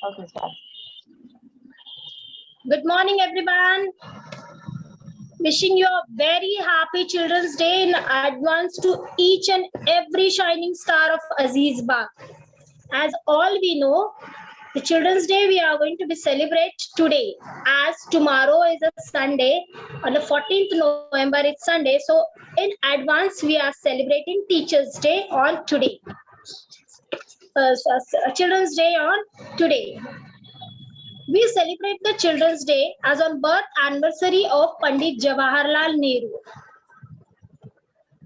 Okay, start. Good morning, everyone. Wishing you a very happy Children's Day in advance to each and every shining star of Aziz Bagh. As all we know, the Children's Day we are going to be celebrate today. As tomorrow is a Sunday, on the 14th November it's Sunday. So in advance we are celebrating Teachers' Day on today. Children's Day on today. We celebrate the Children's Day as on birth anniversary of Pandit Jawaharlal Nehru.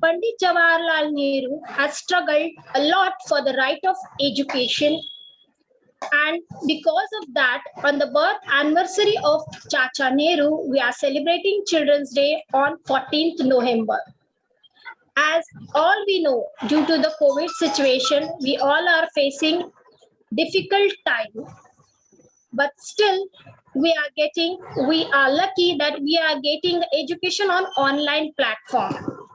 Pandit Jawaharlal Nehru has struggled a lot for the right of education, and because of that, on the birth anniversary of Chacha Nehru, we are celebrating Children's Day on 14th November. As all we know, due to the COVID situation, we all are facing difficult time. But still, we are lucky that we are getting education on online platform.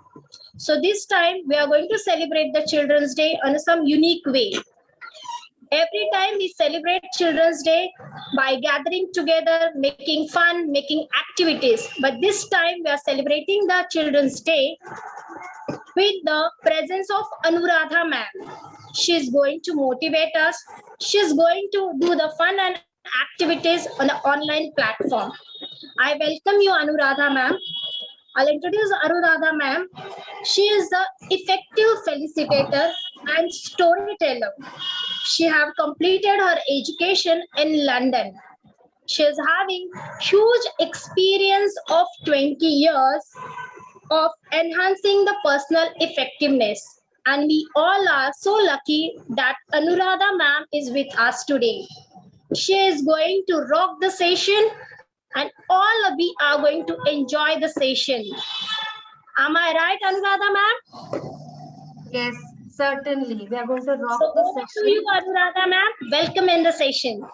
So this time we are going to celebrate the Children's Day on some unique way. Every time we celebrate Children's Day by gathering together, making fun, making activities. But this time we are celebrating the Children's Day with the presence of Anuradha ma'am. She is going to motivate us. She is going to do the fun and activities on the online platform. I welcome you, Anuradha ma'am. I'll introduce Anuradha ma'am. She is the effective felicitator and storyteller. She have completed her education in London. She is having huge experience of 20 years of enhancing the personal effectiveness. And we all are so lucky that Anuradha ma'am is with us today. She is going to rock the session and all of we are going to enjoy the session. Am I right, Anuradha ma'am? Yes, certainly. We are going to rock So the over to session. you, Anuradha ma'am. Welcome in the session.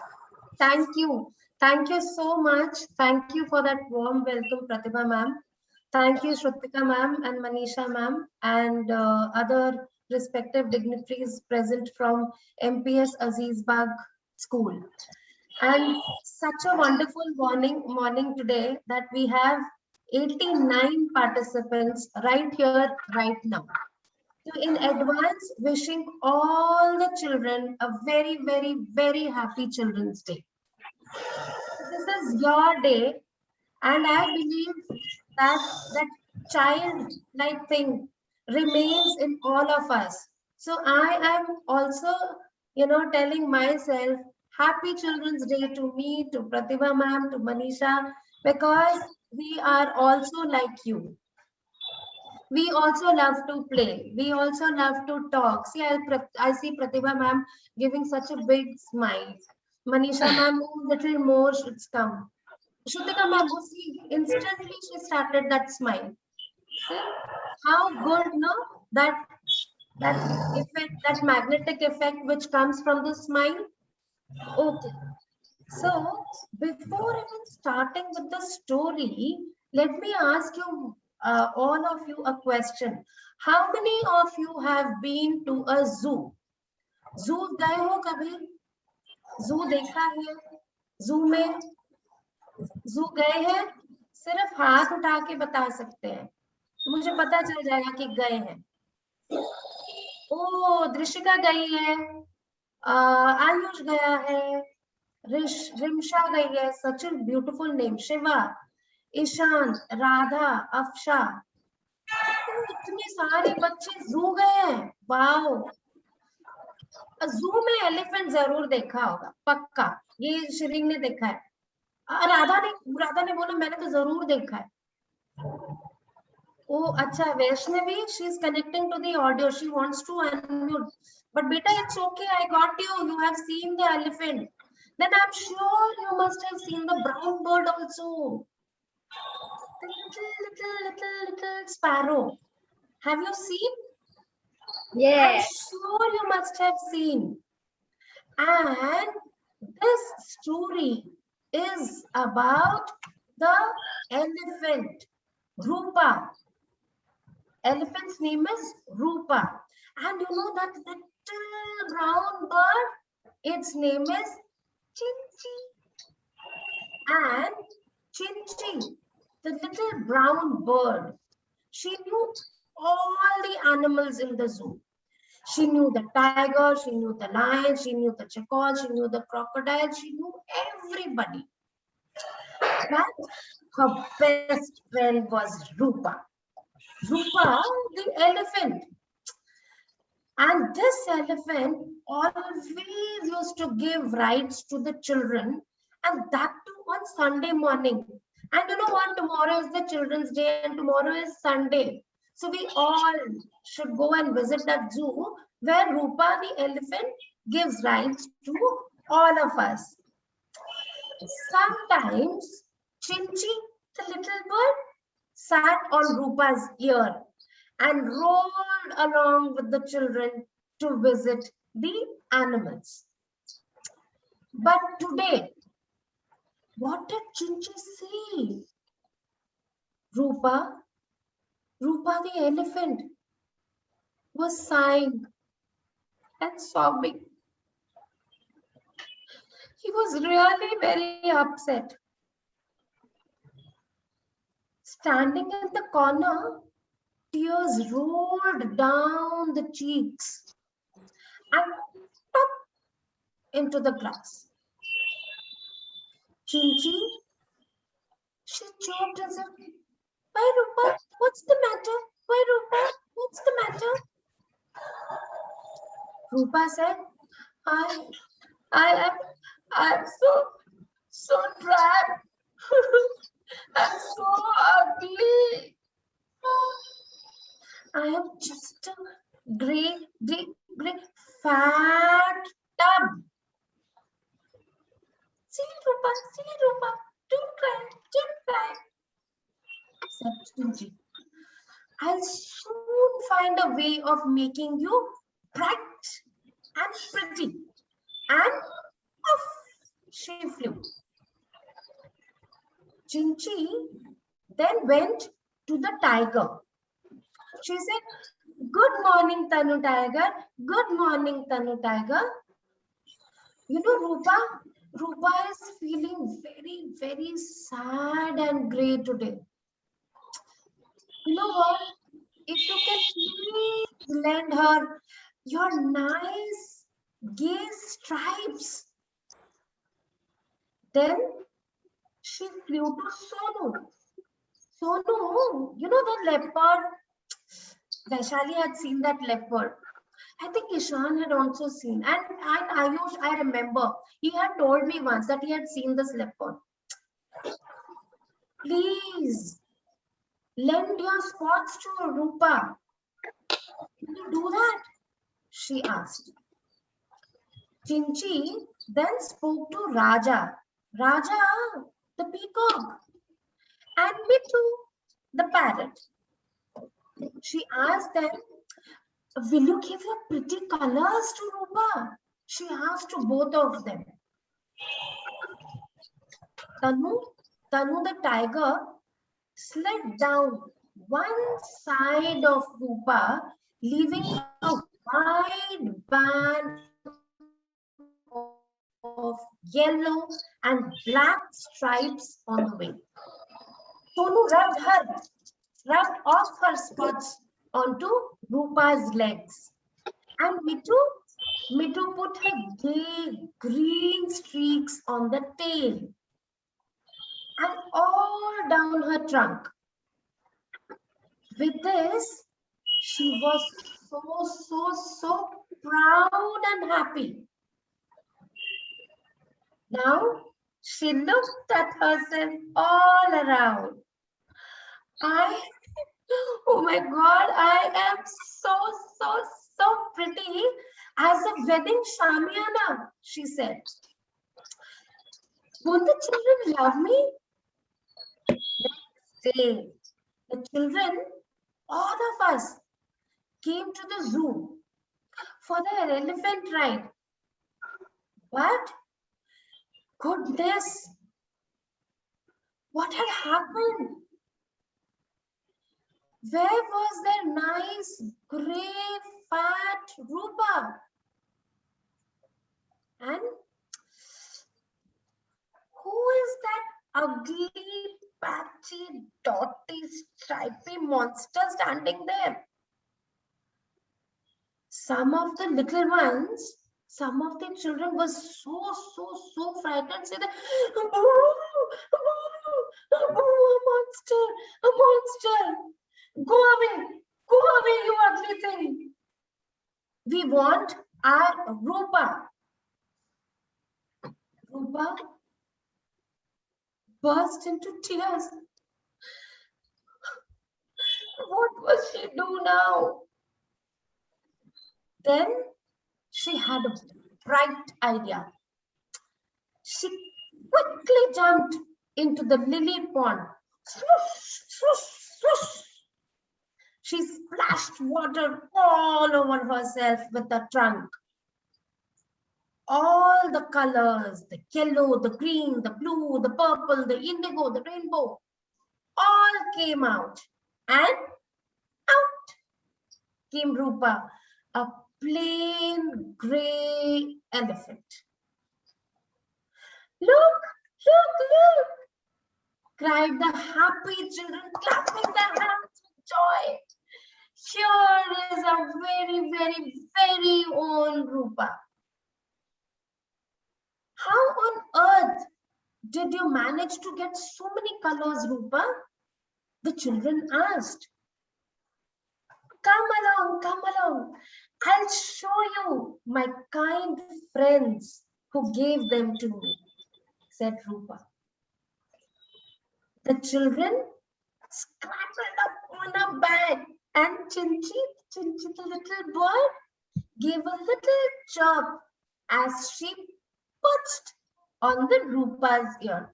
Thank you. Thank you so much. Thank you for that warm welcome, Pratibha ma'am. Thank you, Shrutika ma'am and Manisha ma'am and other respective dignitaries present from MPS Aziz Bagh School. And such a wonderful morning today that we have 89 participants right here, right now. So in advance, wishing all the children a very, very, very happy Children's Day. This is your day, and I believe that child-like thing remains in all of us. So I am also, telling myself happy Children's Day to me, to Pratibha ma'am, to Manisha, because we are also like you. We also love to play. We also love to talk. See, I see Pratibha ma'am giving such a big smile. Manisha ma'am, little more should come. Shrutika ma'am, see, instantly she started that smile. See, how good, no? That effect, that magnetic effect which comes from the smile. Okay. So, before even starting with the story, let me ask you, all of you, a question. How many of you have been to a zoo? Zoo गए हो कभी? Zoo देखा है? Zoo में zoo गए हैं? सिर्फ हाथ उठा के बता सकते हैं, तो मुझे पता चल जाएगा कि गए हैं. ओ, दृशिका गई है, आयुष गया है, रिमशा गई है, such a beautiful name, Shiva, Ishan, Radha, Afsha, इतने सारे बच्चे जू गए हैं. वाओ. जू में एलिफेंट जरूर देखा होगा, पक्का. ये श्रींग ने देखा है. राधा ने बोला मैंने तो जरूर देखा है. Oh, अच्छा, Vaishnavi, she is connecting to the audio. She wants to unmute. But beta, it's okay. I got you. You have seen the elephant. Then I'm sure you must have seen the brown bird also. The little sparrow. Have you seen? Yes. I'm sure you must have seen. And this story is about the elephant, Rupa. Elephant's name is Rupa. And you know that little brown bird, its name is Chinchi. And Chinchi, the little brown bird, she knew all the animals in the zoo. She knew the tiger, she knew the lion, she knew the jackal, she knew the crocodile, she knew everybody. But her best friend was Rupa. Rupa, the elephant. And this elephant always used to give rides to the children, and that too on Sunday morning. And you know what? Tomorrow is the Children's Day, and tomorrow is Sunday. So we all should go and visit that zoo where Rupa the elephant gives rides to all of us. Sometimes Chinchi, the little bird, sat on Rupa's ear and rolled along with the children to visit the animals. But today, what did Chinchi see? Rupa the elephant, was sighing and sobbing. He was really very upset. Standing in the corner, tears rolled down the cheeks and up into the grass. Chinchi, she choked as if, "Why, Rupa? What's the matter? Why, Rupa? What's the matter?" Rupa said, I'm so trapped. I'm so ugly. I am just a gray fat tub. See, Rupa, don't cry, said Chinchi. I'll soon find a way of making you bright and pretty. And off she flew. Chinchi then went to the tiger. She said, "Good morning, Tanu Tiger. Good morning, Tanu Tiger." You know, Rupa is feeling very sad and grey today. You know what? If you can please lend her your nice gay stripes. Then she flew to Sonu. Sonu, you know the leopard? Vaishali had seen that leopard. I think Ishan had also seen. And Ayush, I remember, he had told me once that he had seen this leopard. Please, lend your spots to Rupa. Can you do that? She asked. Chinchi then spoke to Raja, the peacock, and Mitu, the parrot. She asked them, "Will you give your pretty colors to Rupa?" She asked to both of them. Tanu the tiger slid down one side of Rupa, leaving a wide band of yellow and black stripes on the wing. Sonu rubbed off her spots onto Rupa's legs. And Mitu put her gay green streaks on the tail and all down her trunk. With this, she was so proud and happy. Now, she looked at herself all around. Oh my God, I am so pretty as a wedding shamiana, she said. Won't the children love me? Next day, the children, all of us, came to the zoo for the elephant ride. But goodness, what had happened? Where was their nice, grey, fat Rupa? And ugly, patchy, dotty, stripy monster standing there. Some of the little ones, some of the children were so frightened. Say that, a monster, a monster. Go away, you ugly thing. We want our Rupa. Rupa burst into tears. What will she do now? Then she had a bright idea. She quickly jumped into the lily pond. Swoosh, swoosh, swoosh. She splashed water all over herself with the trunk. All the colors, the yellow, the green, the blue, the purple, the indigo, the rainbow, all came out. And out came Rupa, a plain gray elephant. Look, look, cried the happy children, clapping their hands with joy. Here is a very old Rupa. How on earth did you manage to get so many colors, Rupa? The children asked. Come along. I'll show you my kind friends who gave them to me, said Rupa. The children scrambled up on a bed and Chinchi, the little bird, gave a little chirp as she perched on the Rupa's ear.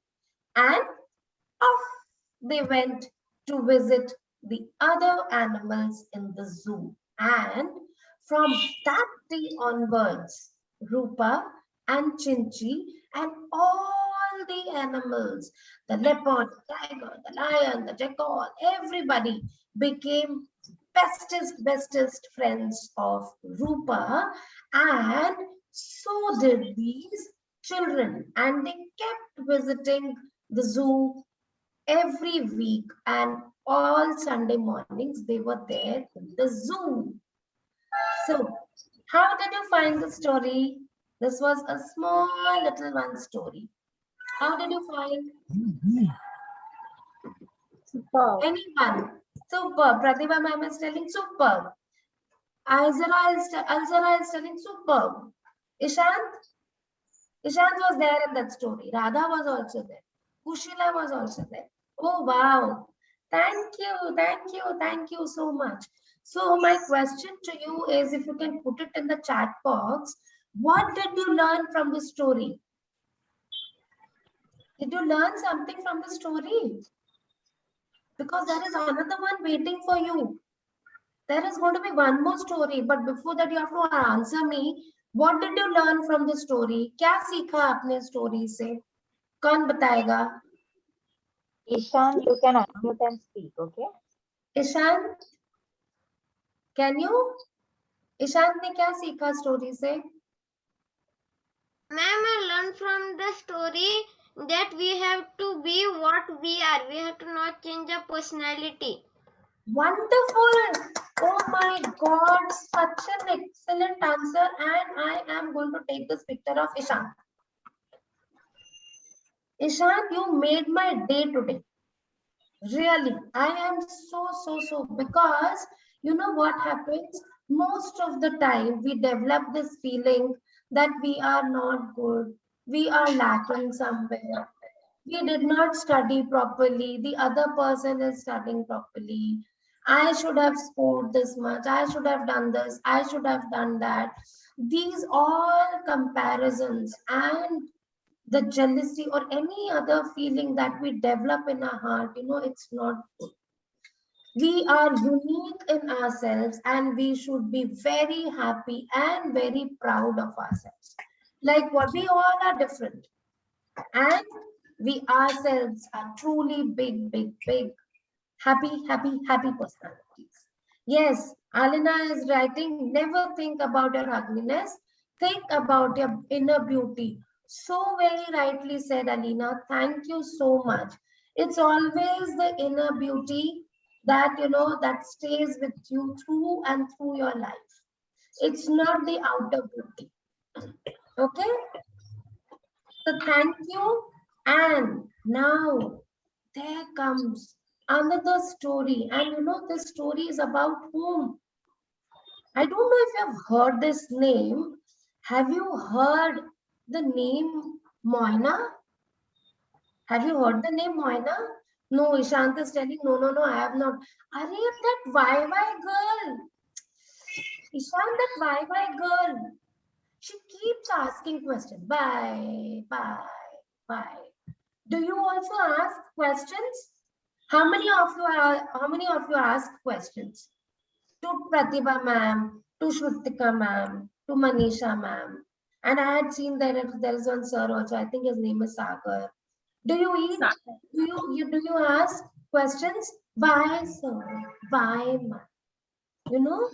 And off they went to visit the other animals in the zoo. And from that day onwards, Rupa and Chinchi and all the animals, the leopard, the tiger, the lion, the jackal, everybody became bestest friends of Rupa, and so did these children, and they kept visiting the zoo every week, and all Sunday mornings they were there in the zoo. So how did you find the story? This was a small little one story. How did you find? Superb. Anyone? Superb. Pratibha ma'am is telling superb. Alzara is telling superb. Ishant was there in that story. Radha was also there. Kushila was also there. Oh wow. Thank you so much. So my question to you is, if you can put it in the chat box, what did you learn from the story? Did you learn something from the story? Because there is another one waiting for you. There is going to be one more story, but before that you have to answer me. What did you learn from the story? क्या सीखा आपने story से? कौन बताएगा? Ishan, you can unmute and speak, okay? Ishant, can you? Ishant ने क्या सीखा story से? Ma'am, I learned from the story that we have to be what we are. We have to not change our personality. Wonderful. Oh my God, such an excellent answer. And I am going to take this picture of Ishant. Ishant, you made my day today. Really, I am so, because you know what happens? Most of the time we develop this feeling that we are not good. We are lacking somewhere. We did not study properly. The other person is studying properly. I should have scored this much. I should have done this. I should have done that. These all comparisons and the jealousy or any other feeling that we develop in our heart, it's not good. We are unique in ourselves and we should be very happy and very proud of ourselves. Like what we all are different. And we ourselves are truly big, happy personalities. Yes, Alina is writing, never think about your ugliness. Think about your inner beauty. So very rightly said, Alina. Thank you so much. It's always the inner beauty that, that stays with you through and through your life. It's not the outer beauty. Okay? So thank you. And now there comes another story. And this story is about whom? I don't know if you have heard this name. Have you heard the name Moina? Have you heard the name Moina? No, Ishant is telling, no, I have not. Are that YY girl? Ishant, that YY girl. She keeps asking questions. Bye. Do you also ask questions? How many of you ask questions? To Pratibha ma'am, to Shrutika ma'am, to Manisha ma'am. And I had seen there is one sir also. I think his name is Sagar. Do you eat? Do you ask questions? Why, sir? Why, ma'am?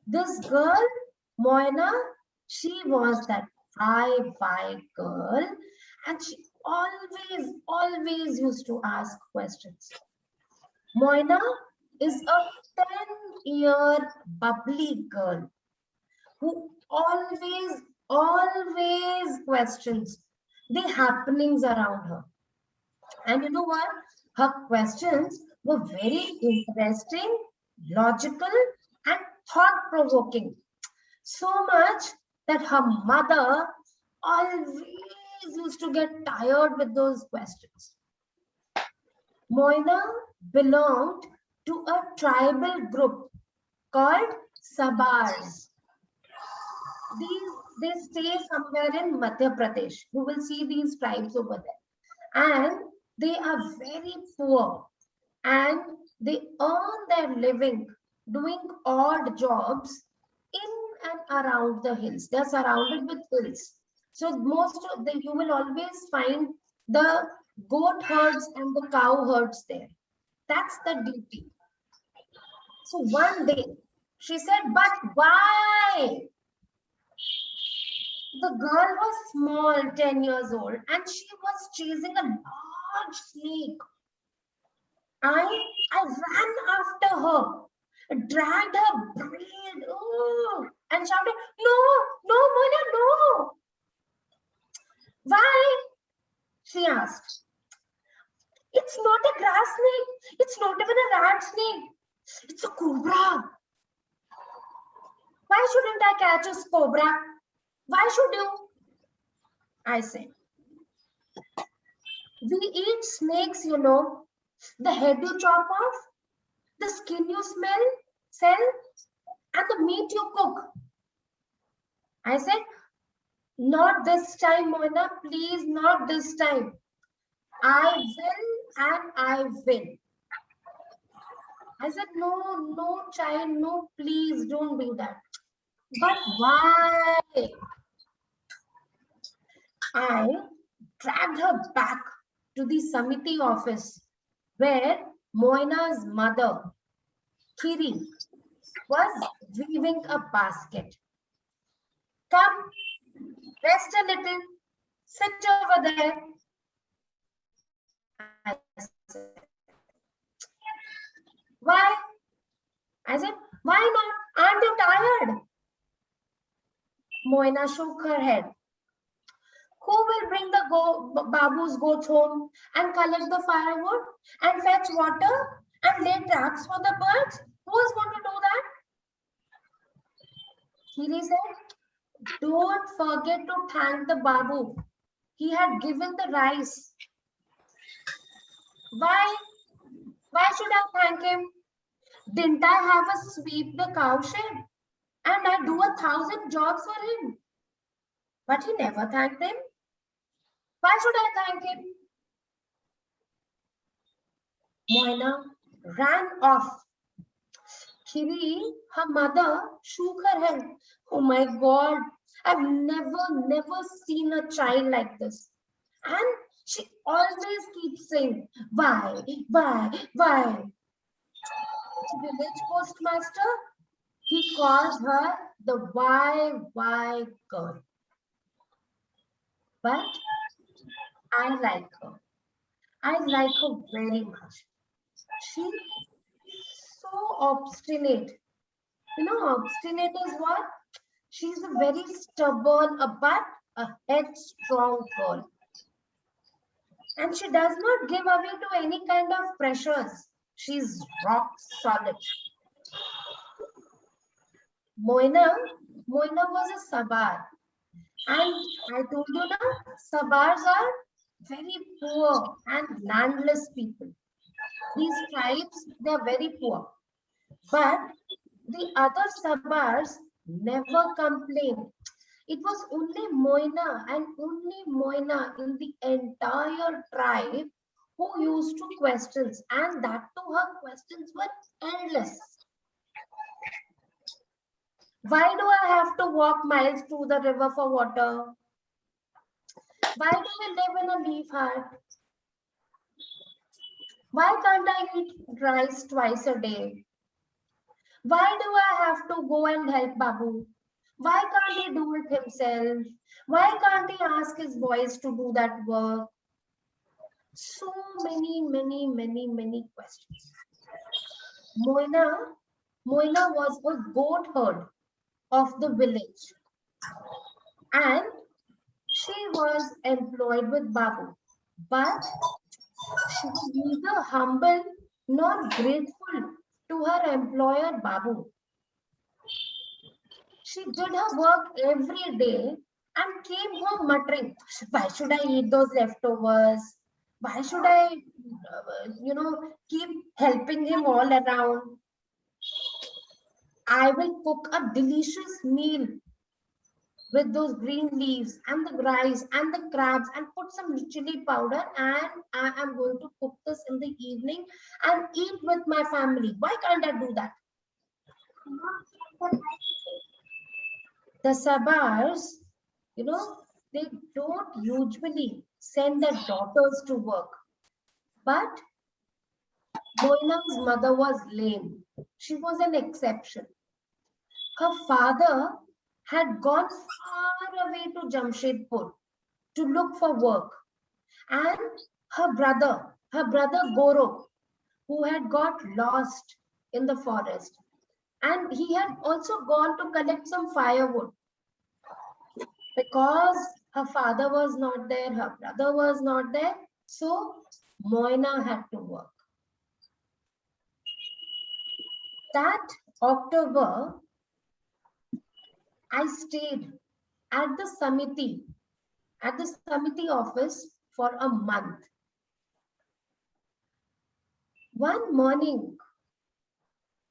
This girl, Moina, she was that high girl, and she always used to ask questions. Moina is a 10-year bubbly girl who always questions the happenings around her. And you know what? Her questions were very interesting, logical, and thought-provoking. So much that her mother always used to get tired with those questions. Moina belonged to a tribal group called Sabars. They stay somewhere in Madhya Pradesh. You will see these tribes over there. And they are very poor. And they earn their living doing odd jobs in and around the hills. They're surrounded with hills. So you will always find the goat herds and the cow herds there. That's the duty. So one day she said, but why? The girl was small, 10 years old, and she was chasing a large snake. I ran after her, dragged her braid, and shouted, no, Moina, no. Why? She asked. It's not a grass snake. It's not even a rat snake. It's a cobra. Why shouldn't I catch a cobra? Why should you? I said. We eat snakes, the head you chop off, the skin you sell, and the meat you cook. I said, not this time, Moina, please, not this time. I will and I will. I said, no, child, no, please don't do that. But why? I dragged her back to the Samiti office where Moina's mother, Kiri, was weaving a basket. Come, rest a little, sit over there. I said, why? I said, why not? Aren't you tired? Moina shook her head. Who will bring the Babu's goats home and collect the firewood and fetch water and lay traps for the birds? Who is going to do that? Kiri said, don't forget to thank the Babu. He had given the rice. Why? Why should I thank him? Didn't I have a sweep the cow shed? And I do 1,000 jobs for him. But he never thanked him. Why should I thank him? Moina ran off. Kiri, her mother, shook her head. Oh my God, I've never seen a child like this. And she always keeps saying, why? The village postmaster, he calls her the YY girl. but I like her. I like her very much. She's so obstinate. You know, obstinate is what? She's a very stubborn, but a headstrong girl. And she does not give away to any kind of pressures. She's rock solid. Moina was a Sabar. And I told you now, Sabars are very poor and landless people. These tribes, they are very poor. But the other Sabars never complained. It was only Moina and only Moina in the entire tribe who used to questions, and that too her questions were endless. Why do I have to walk miles to the river for water? Why do we live in a leaf hut? Why can't I eat rice twice a day? Why do I have to go and help Babu? Why can't he do it himself? Why can't he ask his boys to do that work? So many questions. Moina was a goat herd of the village, and she was employed with Babu, but she was neither humble nor grateful to her employer Babu. She did her work every day and came home muttering, why should I eat those leftovers? Why should I, keep helping him all around? I will cook a delicious meal with those green leaves and the rice and the crabs and put some chili powder, and I am going to cook this in the evening and eat with my family. Why can't I do that? The Sabars, they don't usually send their daughters to work. But Moina's mother was lame. She was an exception. Her father had gone far away to Jamshedpur to look for work. And her brother Goro, who had got lost in the forest. And he had also gone to collect some firewood. Because her father was not there, her brother was not there, so Moina had to work. That October, I stayed at the Samiti office for a month. One morning,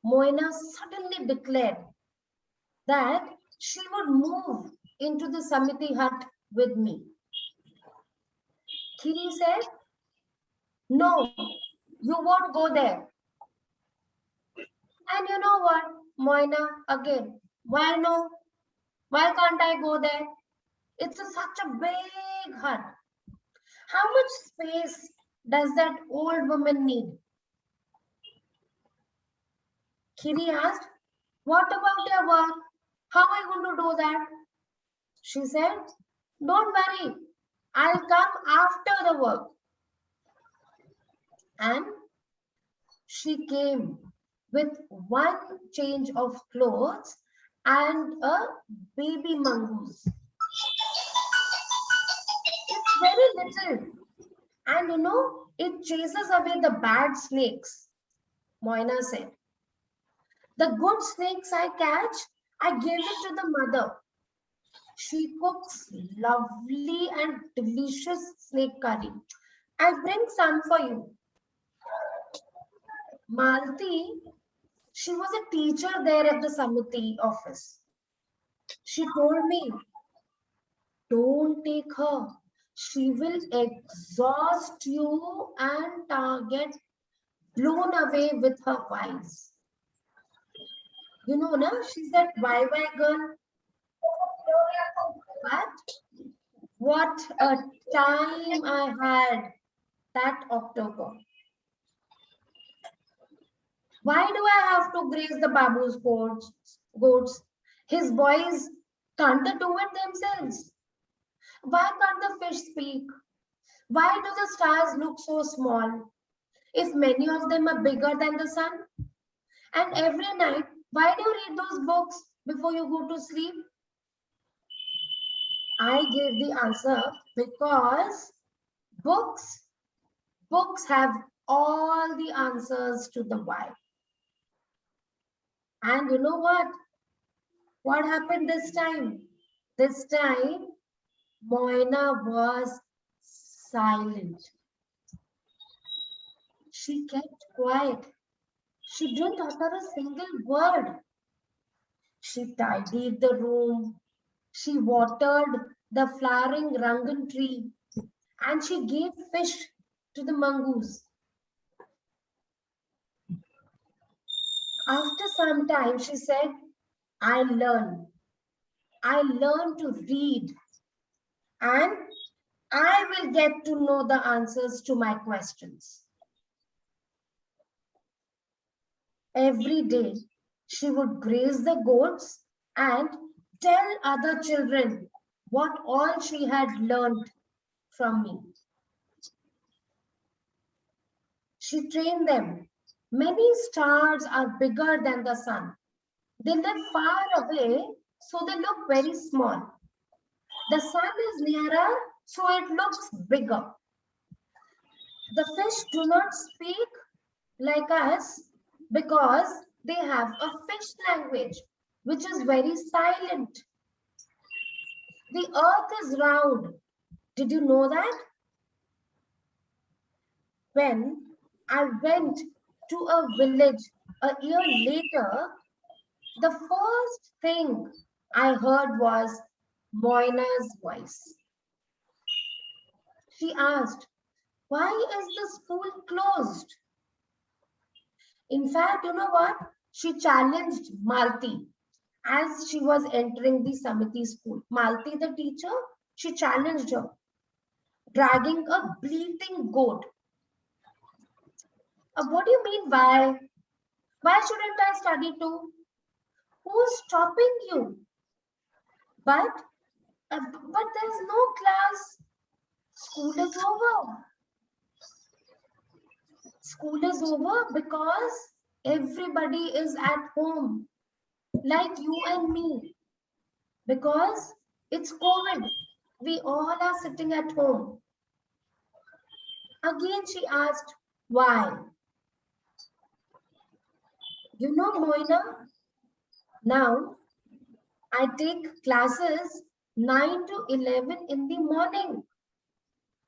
Moina suddenly declared that she would move into the Samiti hut with me. Khiri said, no, you won't go there. And you know what, Moina, again, why no? Why can't I go there? It's such a big hut. How much space does that old woman need? Khiri asked, what about your work? How are you going to do that? She said, don't worry, I'll come after the work. And she came with one change of clothes and a baby mongoose. It's very little. And it chases away the bad snakes, Moina said. The good snakes I catch, I give it to the mother. She cooks lovely and delicious snake curry. I'll bring some for you. Malti, she was a teacher there at the Samiti office. She told me, don't take her. She will exhaust you and get blown away with her wives. She's that YY girl. But what a time I had that October. Why do I have to graze the Babu's goats? His boys can't they do it themselves? Why can't the fish speak? Why do the stars look so small if many of them are bigger than the sun? And every night, why do you read those books before you go to sleep? I gave the answer because books have all the answers to the why. And you know what? What happened this time? This time, Moina was silent. She kept quiet. She didn't utter a single word. She tidied the room. She watered the flowering rangan tree. And she gave fish to the mongoose. After some time, she said, I learned to read, and I will get to know the answers to my questions. Every day, she would graze the goats and tell other children what all she had learned from me. She trained them. Many stars are bigger than the sun. They live far away, so they look very small. The sun is nearer, so it looks bigger. The fish do not speak like us because they have a fish language, which is very silent. The earth is round. Did you know that? When I went to a village a year later, the first thing I heard was Moina's voice. She asked, why is the school closed? In fact, you know what? She challenged Malti as she was entering the Samiti school. Malti, the teacher, she challenged her, dragging a bleating goat. What do you mean, why? Why shouldn't I study too? Who's stopping you? But there's no class. School is over. School is over because everybody is at home, like you and me. Because it's COVID. We all are sitting at home. Again, she asked, why? You know, Moina, now I take classes 9 to 11 in the morning.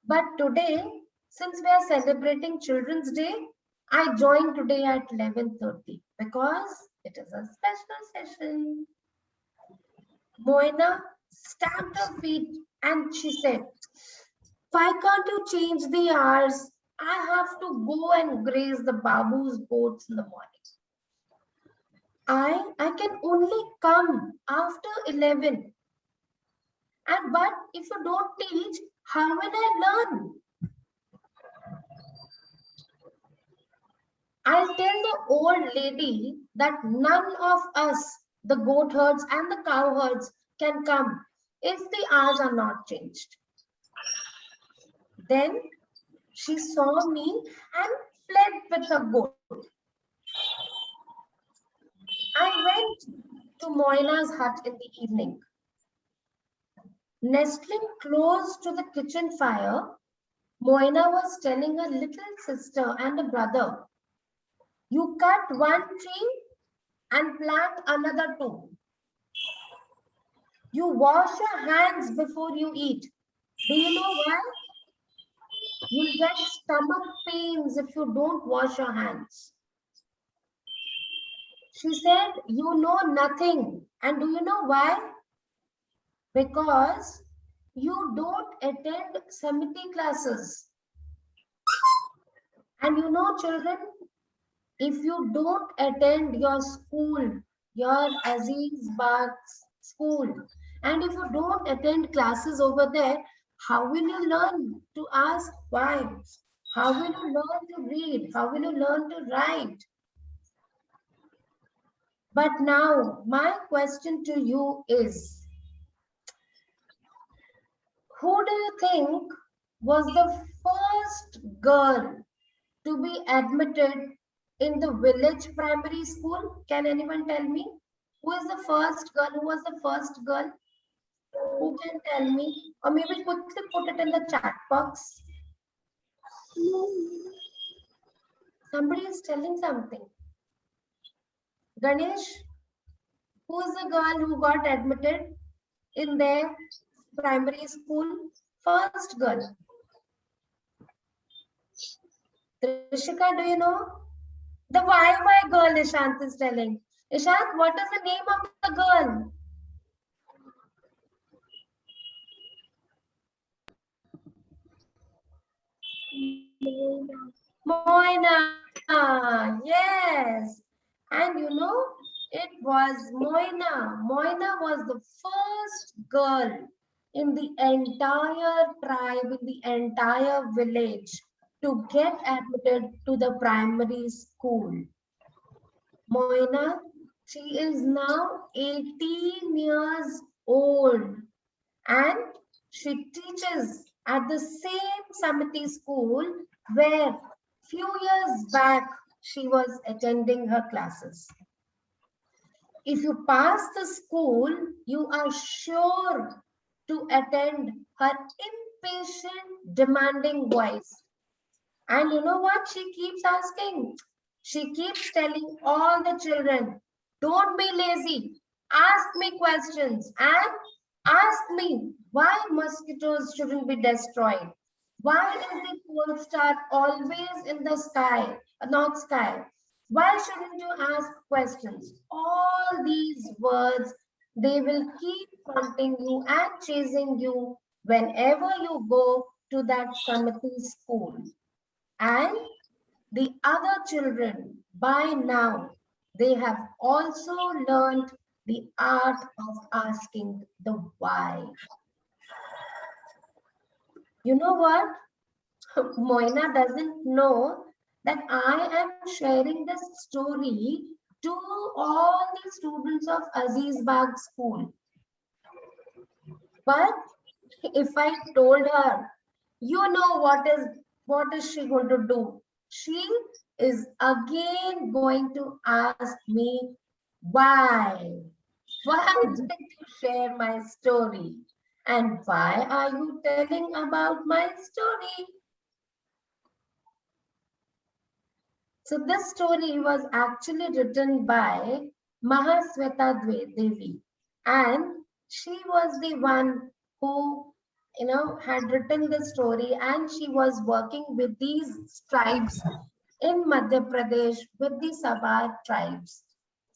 But today, since we are celebrating Children's Day, I joined today at 11:30 because it is a special session. Moina stamped her feet and she said, why can't you change the hours? I have to go and graze the babu's goats in the morning. I can only come after 11. And but if you don't teach, how will I learn? I'll tell the old lady that none of us, the goat herds and the cow herds, can come if the hours are not changed. Then she saw me and fled with her goat. I went to Moina's hut in the evening. Nestling close to the kitchen fire, Moina was telling her little sister and a brother, you cut one tree and plant another two. You wash your hands before you eat. Do you know why? You'll get stomach pains if you don't wash your hands. She said, you know nothing. And do you know why? Because you don't attend Samiti classes. And you know, children, if you don't attend your school, your Aziz Bag's school, and if you don't attend classes over there, how will you learn to ask why? How will you learn to read? How will you learn to write? But now, my question to you is, Who do you think was the first girl to be admitted in the village primary school? Can anyone tell me? Who is the first girl? Who was the first girl? Who can tell me? Or maybe quickly put it in the chat box. Somebody is telling something. Ganesh, who is the girl who got admitted in their primary school? First girl. Trishika, do you know? The YY girl, Ishant is telling. Ishant, what is the name of the girl? Moina. Yes. And you know, it was Moina. Moina was the first girl in the entire tribe, in the entire village to get admitted to the primary school. Moina, she is now 18 years old and she teaches at the same Samiti school where few years back she was attending her classes. If you pass the school, you are sure to attend her impatient, demanding voice. And you know what she keeps asking? She keeps telling all the children, don't be lazy, ask me questions and ask me why mosquitoes shouldn't be destroyed. Why is the pole star always in the sky, not sky? Why shouldn't you ask questions? All these words, they will keep haunting you and chasing you whenever you go to that Samiti school. And the other children, by now, they have also learned the art of asking the why. You know what? Moina doesn't know that I am sharing this story to all the students of Aziz Bagh School. But if I told her, you know what is she going to do? She is again going to ask me why. Why did you share my story? And why are you telling about my story? So this story was actually written by Mahasweta Devi, and she was the one who had written the story, and she was working with these tribes in Madhya Pradesh with the Sabar tribes.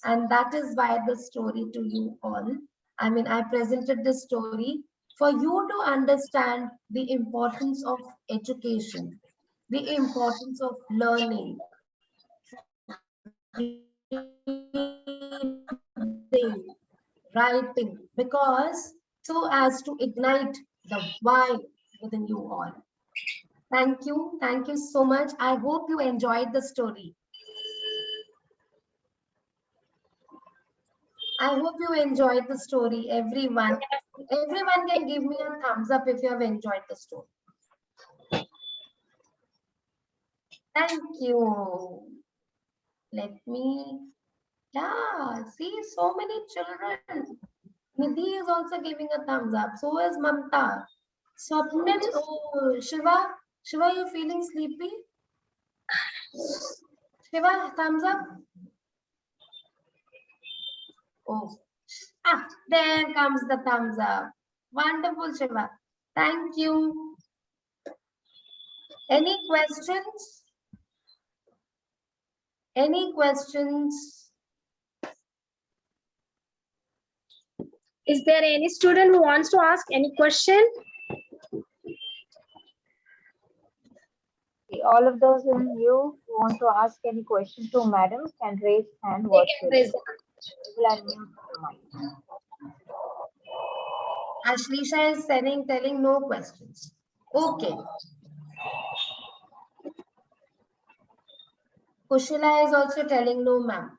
And that is why the story to you all. I presented this story for you to understand the importance of education, the importance of learning, writing, because so as to ignite the why within you all. Thank you so much. I hope you enjoyed the story. I hope you enjoyed the story, everyone. Everyone can give me a thumbs up if you have enjoyed the story. Thank you. Let me, see so many children. Nidhi is also giving a thumbs up. So is Mamta. Swapnil, oh, Shiva, you feeling sleepy? Shiva, thumbs up. Oh, there comes the thumbs up. Wonderful, Shiva. Thank you. Any questions? Any questions? Is there any student who wants to ask any question? All of those in you who want to ask any question to madam can raise hand. Ashlisha is telling no questions. Okay. Kushila is also telling no, ma'am.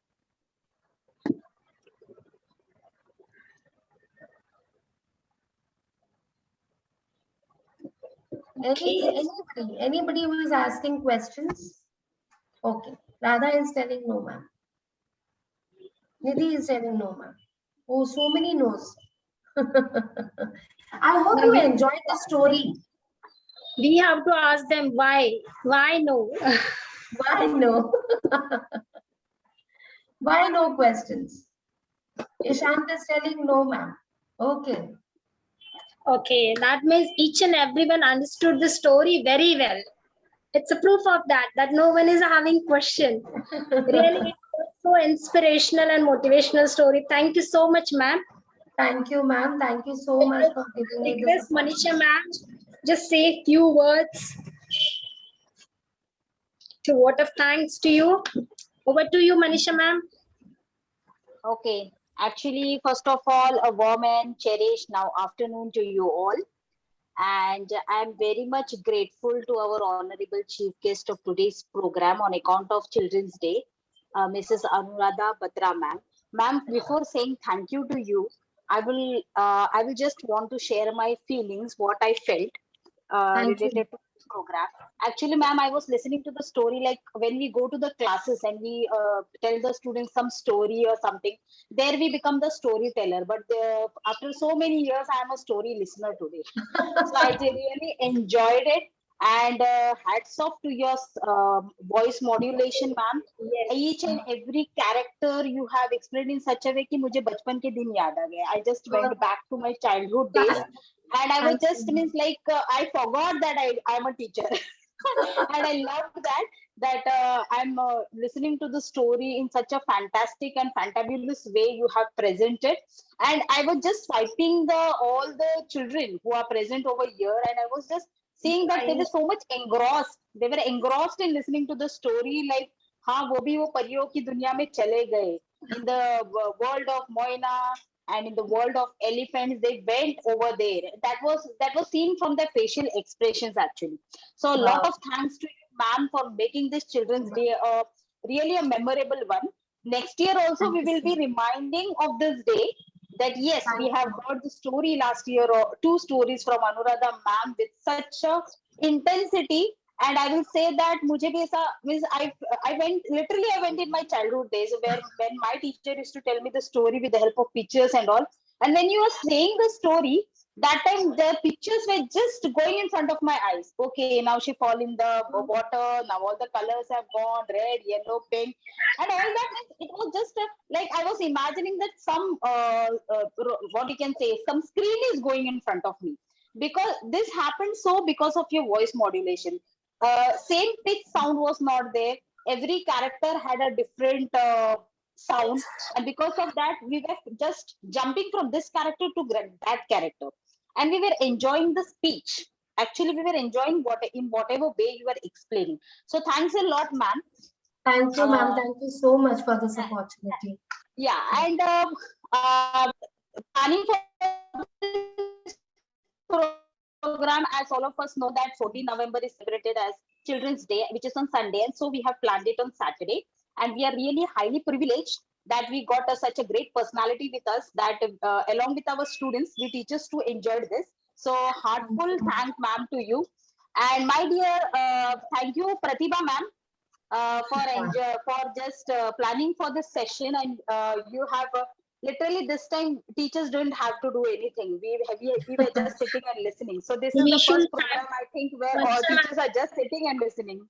Okay. Anybody who is asking questions? Okay. Radha is telling no, ma'am. Nidhi is telling no, ma'am. Oh, so many no's. I hope Now you enjoyed the story. we have to ask them why. Why no? Why no? Why no questions? Ishant is telling no, ma'am. Okay. Okay, that means each and everyone understood the story very well. It's a proof of that, that no one is having question. Really, it was so inspirational and motivational story. Thank you so much, ma'am. Thank you, ma'am. Thank you so much for giving me this Request Manisha opportunity. ma'am, just say few words to vote of thanks to you. Over to you, Manisha ma'am. Okay. Actually, first of all, a warm and cherished now afternoon to you all. And I'm very much grateful to our honorable chief guest of today's program on account of Children's Day, Mrs. Anuradha Batra ma'am. Ma'am, before saying thank you to you, I will just want to share my feelings, what I felt Thank you. related to this program. Actually, ma'am, I was listening to the story like when we go to the classes and we tell the students some story or something, there we become the storyteller. But after so many years, I am a story listener today. So I really enjoyed it. And hats off to your voice modulation, ma'am. Yes. Each and every character you have explained in such a way कि मुझे बचपन के दिन याद आ गए. I just went back to my childhood days, and I was Thank just you. means like I forgot that I'm a teacher, and I love that I'm listening to the story in such a fantastic and fantabulous way you have presented. And I was just swiping the all the children who are present over here, and I was just seeing that they were so much engrossed. They were engrossed in listening to the story. Like, हाँ वो भी वो परियों की दुनिया में चले गए. In the world of Moina and in the world of elephants, they went over there. That was seen from their facial expressions actually. So a lot Wow. of thanks to you, ma'am, for making this Children's Day really a memorable one. Next year also Thank we you will so be much. reminding of this day, that yes, we Thank have you. heard the story last year, or two stories from Anuradha ma'am with such a intensity. And I will say that मुझे भी ऐसा means I went in my childhood days where when my teacher used to tell me the story with the help of pictures and all. And when you were saying the story, that time the pictures were just going in front of my eyes. Okay, now she fall in the water. Now all the colors have gone, red, yellow, pink, and all that. It was just like I was imagining that some what you can say, some screen is going in front of me, because this happened so because of your voice modulation. Same pitch sound was not there. Every character had a different sound, and because of that we were just jumping from this character to that character, and we were enjoying the speech. Actually, we were enjoying what in whatever way you were explaining. So thanks a lot, ma'am. Thank you, ma'am. uh, Thank you so much for this opportunity. yeah, and planning for this program, as all of us know that 14 November is celebrated as Children's Day, which is on Sunday, and so we have planned it on Saturday. And we are really highly privileged that we got such a great personality with us, that along with our students, we teachers too enjoyed this. So heartful thank ma'am to you. And my dear, thank you Pratibha ma'am for just planning for this session. And you have literally this time teachers didn't have to do anything. We were just sitting and listening. So this is We the should first thank program I think where Manisha ma'am. teachers are just sitting and listening.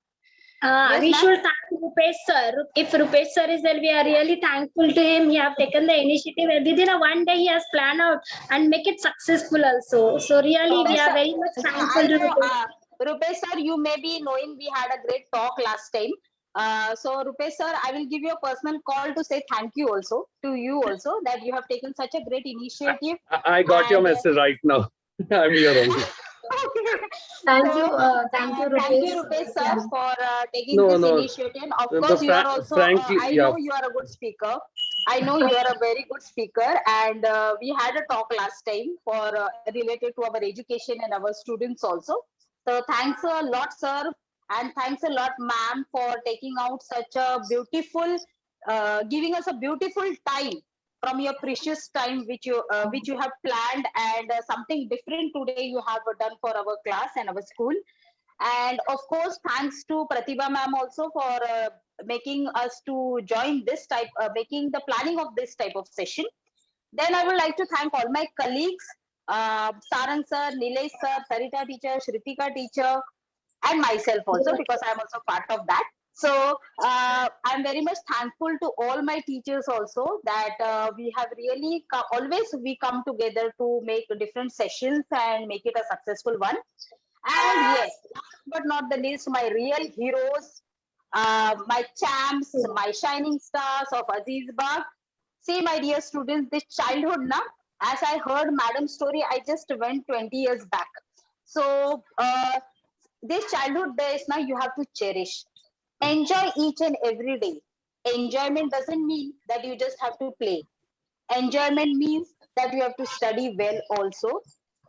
We Yes, ma'am. should thank Rupesh sir. If Rupesh sir is there, we are really thankful to him. He have taken the initiative, and within a one day he has planned out and make it successful also. So really, we Rupesh are sir, very much thankful I to know, Rupesh. Rupesh sir, you may be knowing we had a great talk last time. So Rupesh sir, I will give you a personal call to say thank you also to you also, that you have taken such a great initiative. I got your And message right now. I'm here only. okay. Thank you. So Thank you, thank Rupesh. you, Rupesh sir, Yeah. for taking No, this no. initiative. Of The course, you are also. frankly, I yeah. know you are a good speaker. I know you are a very good speaker, and we had a talk last time for related to our education and our students also. So thanks a lot, sir, and thanks a lot, ma'am, for taking out such a beautiful, giving us a beautiful time from your precious time which you have planned, and something different today you have done for our class and our school. And of course, thanks to Pratibha ma'am also for making us to join this type, making the planning of this type of session. Then I would like to thank all my colleagues, Sarang sir, Nilesh sir, Sarita teacher, Shritika teacher, and myself also, because I'm also part of that. So I'm very much thankful to all my teachers also, that we have really always we come together to make different sessions and make it a successful one. And yes, last but not the least, my real heroes, my champs, my shining stars of Aziz Bagh. See, my dear students, this childhood, na, as I heard madam's story, I just went 20 years back. So this childhood days, now you have to cherish. Enjoy each and every day. Enjoyment doesn't mean that you just have to play. Enjoyment means that you have to study well also.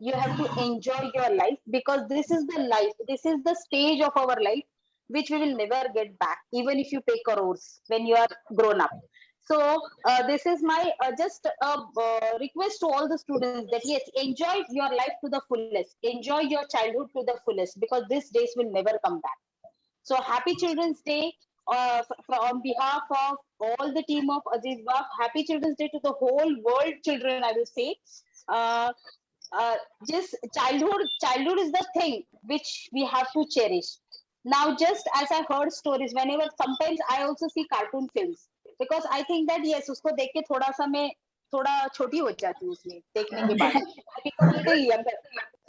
You have to enjoy your life, because this is the life, this is the stage of our life which we will never get back, even if you pay crores when you are grown up. So this is my just request to all the students, that yes, enjoy your life to the fullest, enjoy your childhood to the fullest, because these days will never come back. So happy Children's Day on behalf of all the team of Aziz Bagh. Happy Children's Day to the whole world children, I will say. Uh, just childhood is the thing which we have to cherish. Now, just as I heard stories, whenever sometimes I also see cartoon films, because I think that yes, usko dekh ke thoda sa मैं थोड़ा छोटी हो जाती हूँ उसमें देखने के बाद. I become little younger.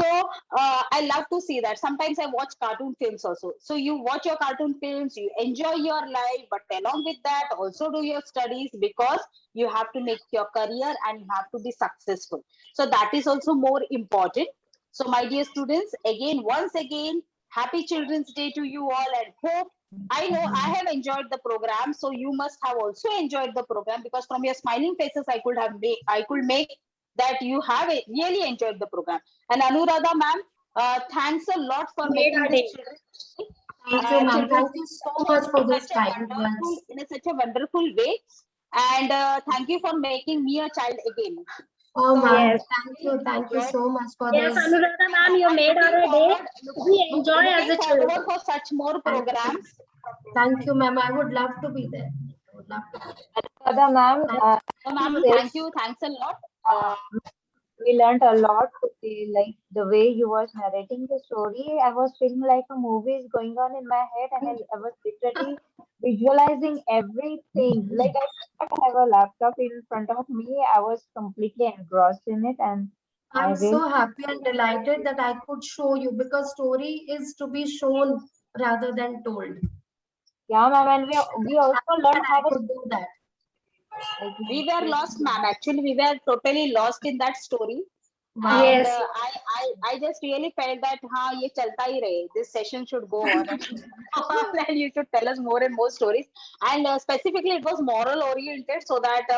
So I love to see that. Sometimes I watch cartoon films also. So you watch your cartoon films, you enjoy your life, but along with that, also do your studies, because you have to make your career and you have to be successful. So that is also more important. So my dear students, again, once again, happy Children's Day to you all, and hope, I know I have enjoyed the program, so you must have also enjoyed the program, because from your smiling faces, I could make that you have really enjoyed the program. And Anuradha ma'am, thanks a lot for making this Thank you, ma'am. Thank you so much for this kind words. in such a wonderful way. And thank you for making me a child again. Oh, ma'am. Yes. Thank you so much for Yes, this. Anuradha ma'am, you made our day. We enjoy as a Looking children. forward for such more programs. Thank you, ma'am. I would love to be there. I would love to be there. Radha ma'am, So, ma'am, Yes. thank you. Thanks a lot. we learned a lot. Like the way you was narrating the story, I was feeling like a movie is going on in my head, and I was literally visualizing everything. Like I have a laptop in front of me. I was completely engrossed in it, and I I'm really so happy and delighted that I could show you, because story is to be shown rather than told. yeah, ma'am. And we also learned I how could do that. We were lost, ma'am. Actually, we were totally lost in that story. Wow. And Yes. I just really felt that ye chalta hi rahe. This session should go on, and you should tell us more and more stories. And specifically, it was moral oriented, so that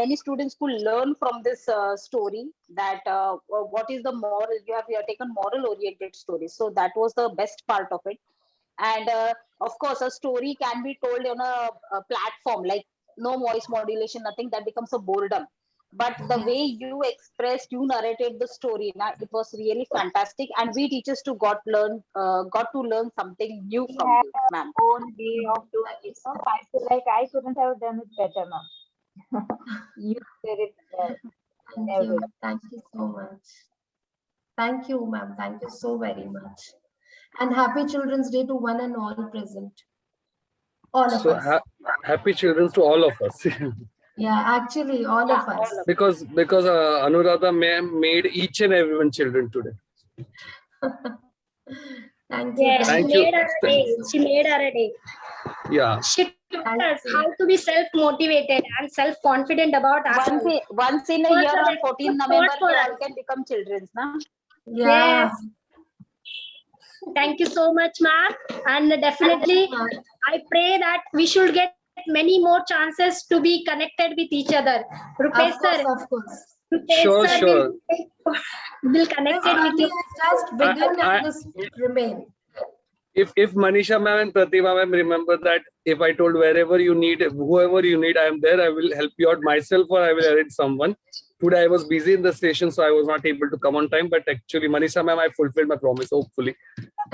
many students could learn from this story. That what is the moral? You have taken moral oriented stories, so that was the best part of it. And of course, a story can be told on a platform like no voice modulation, nothing, that becomes a boredom. But the way you expressed, you narrated the story, it was really fantastic, and we teachers too got to learn something new we from had you, ma'am. our own way of doing it. So I feel like I couldn't have done it better, ma'am. You did it well. Thank Everything. you. Thank you so much. Thank you, ma'am. Thank you so very much. And happy Children's Day to one and all present. All of So us. happy Children's to all of us. Yeah, actually, all of us. because Anuradha ma'am made each and everyone children today. Thank you. Yes, she Thank you. made our day. She made our day. Yeah. She taught Thank us you. how to be self-motivated and self-confident about ourselves. Once in a Also, year on that's 14 good November, for we us. all can become children, na? Yeah. Yes. Thank you so much, ma'am. And definitely, I pray that we should get many more chances to be connected with each other. Rupesh sir, Of course. Rupesh Sure, sir sure. will connect This with only you. has just begun I- and this remain. if Manisha ma'am and Pratibha ma'am remember that if I told wherever you need, whoever you need, I am there. I will help you out myself, or I will arrange someone. Today I was busy in the station, so I was not able to come on time. But actually, Manisha ma'am, I fulfilled my promise. Hopefully,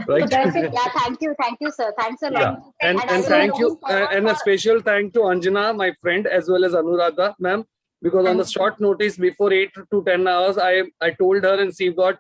right? Yeah, thank you, sir. Thanks a lot. Yeah, and I will thank you, looking forward and a for- special thank to Anjana, my friend, as well as Anuradha ma'am, because on the Thank you. short notice before 8 to 10 hours, I told her, and she got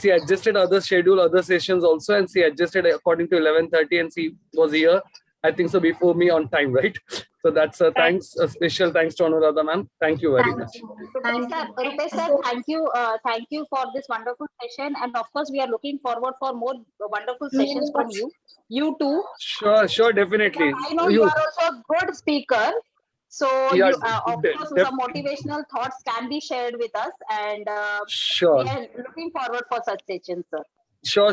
she adjusted other schedule, other sessions also, and she adjusted according to 11:30, and she was here, I think so, before me on time, right? So that's a thanks, a special thanks to Anuradha ma'am. Thank you very Thank much. you. Rupesh Thank sir, you. thank you for this wonderful session, and of course, we are looking forward for more wonderful sessions from you. You too. Sure, definitely. I know you are also a good speaker, so Yeah, you, of course, def- some motivational thoughts can be shared with us, and we sure, are looking forward for such sessions, sir.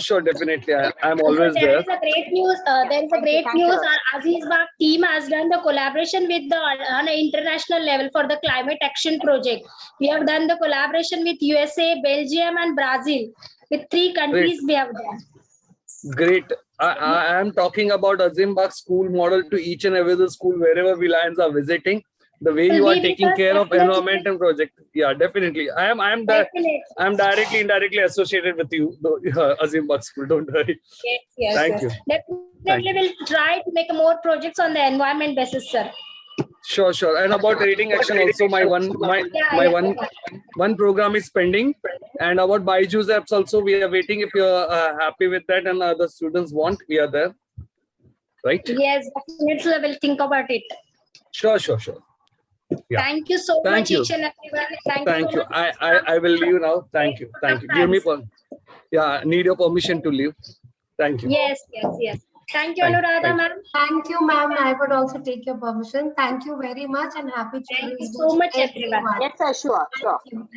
sure, definitely. I'm So always there there. is a great news. There is a Thank you, great thanks a news. lot. Our Aziz Bagh team has done the collaboration with the on an international level for the climate action project. We have done the collaboration with USA, Belgium, and Brazil. With 3 countries, we have done. Great. I am talking about Azimbagh school model to each and every other school wherever we lions are visiting. The way you are taking care of environment and project. Yeah, definitely. I'm Definitely. directly, indirectly associated with you, Azimbagh school. Don't worry. Yes. Thank you. Definitely, we'll try to make more projects on the environment basis, sir. Sure. And about rating action also, my one program is pending. And about Byju's apps also, we are waiting. If you're happy with that and other students want, we are there. Right? Yes, definitely, we'll think about it. Sure. Yeah. Thank you so Thank much, you. each and everyone. Thank so you. much. I will leave now. Thank you. Give me need your permission to leave. Thank you. Yes. Thank you, Thank you. Anuradha ma'am. Thank you, ma'am. I would also take your permission. Thank you very much and happy Thank you Children's so Day much, to everyone. everyone. Yes, sir. Sure. Thank you.